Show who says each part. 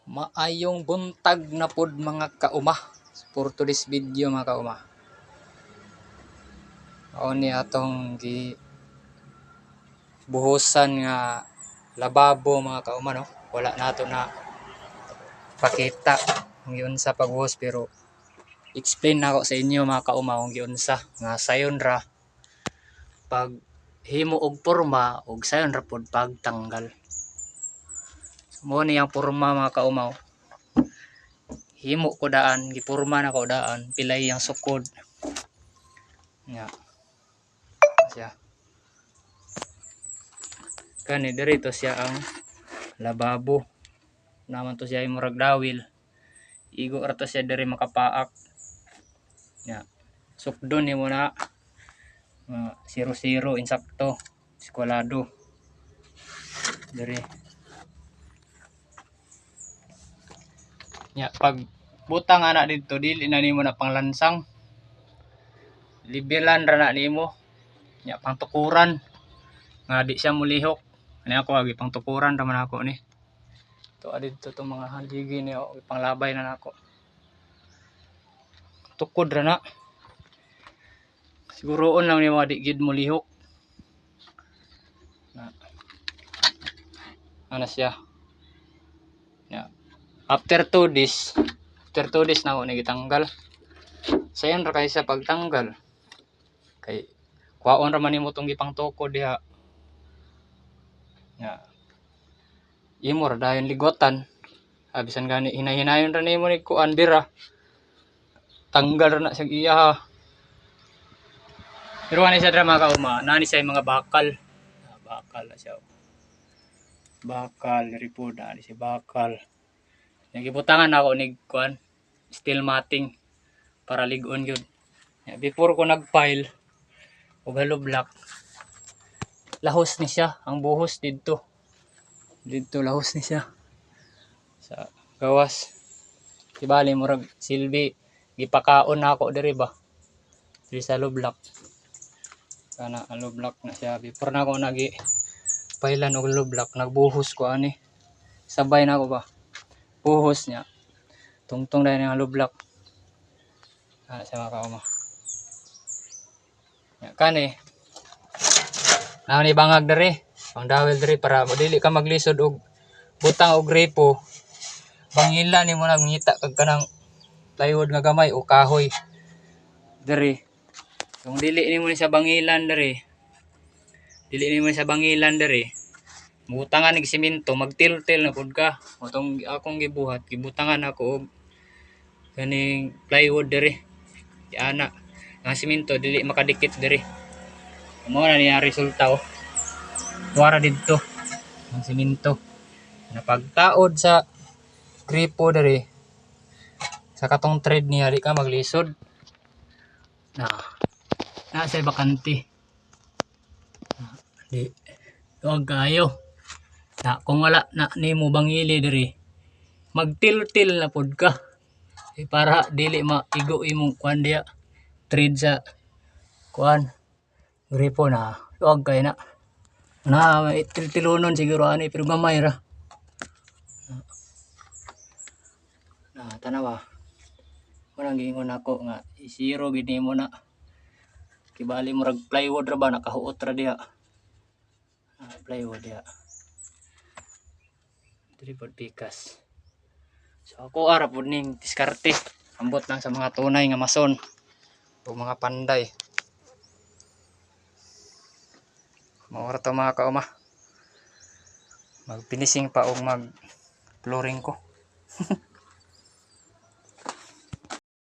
Speaker 1: Maayong buntag na pod mga kauma. For today's video mga kauma. Mao ni atong buhusan nga lababo mga kauma no. Wala nato na pakita kung giunsa pagbuhos pero explain nako sa inyo mga kauma kung giunsa nga sayon ra pag himo og porma og sayon ra pod pagtanggal. Mo ni ang porma mga kauma. Himo ko daan, gipurma na ko daan, pilay ang sukod. Nya. Siya. Kani diri to siya ang lababo. Naman to siya murag dawil. Igo ra to siya diri makapaak. Nya. Sukdon nimo na 0-0 insakto. Eskwalado. Diri. Nya pag butang ana dito dili na nimo na panglansang. Libelan ra na nimo. Nya pangtukuran. Nga di siya mulihok. Ani ako agi pangtukuran ra man ako ni. To adito tong mga haligi ni panglabay na nako. Tukod ra na. Siguroon lang nimo di gid mulihok. Ano siya? Ya. After 2 days na ako nagitanggal. Sayon ra kay sa pagtanggal. Kay kuhaon ra man nimo tong gipang tukod diha. Ya. Imo ra dayon ligotan. Bisan gani hinay-hinayon ra nimo ni kuan bira. Tanggal ra na sa iya ha. Pero ani sa drama ka uma, nani say mga bakal. Bakal na siya. Bakal ripod na si bakal. Nagibutangan ako nig kuan steel matting para ligon gyud. Before ko nagpile og hollow block, lahos ni siya ang buhos didto. Didto lahos ni siya sa gawas. Tibali murag silbi gipakaon na ako diri ba. Diri sa hollow block. Kana hollow block na siya. Before na ako nagi pailan og hollow block, nagbuhos ko ani. Sabay na ako ba. Buhos niya. Tungtong dahil ng hollow block. Sa mga kauma. Kani. Ni bangag diri. Pang dawil diri para dili ka maglisod og butang og gripo. Bangila nimo na ngita kag kanang plywood nga gamay o kahoy. Diri. Kung dili nimo ni sa bangilan diri. Dili nimo sa bangilan diri. Butangan ng simento, magtil-til na pud ka. Motong akong gibuhat, gibutangan ako og kaning plywood diri. Di ana nga simento dili makadikit diri. Mao na niya resulta oh. Tuwara didto ang simento. Napagtaod sa gripo diri. Sa katong thread niya di ka maglisod. Nasa bakante. Di tuwag kayo. Kung wala na nimo bangili diri, magtil-til na pud ka. Para dili maigo imong kuan diya. Thread sa kuan gripo na. Tuwag kay na. Til-tilunon siguro ani pero gamay ra. Tanawa. Murang giingon ako nga isiro gid nimo na. Kibali murag plywood ra ba nakahuot ra diha. Plywood diha. Dili pod pikas. So ako ara pod ning diskarte. Ambot lang sa mga tunay nga mason o mga panday. Mao ra to mga kauma. Mag finishing pa og mag flooring ko.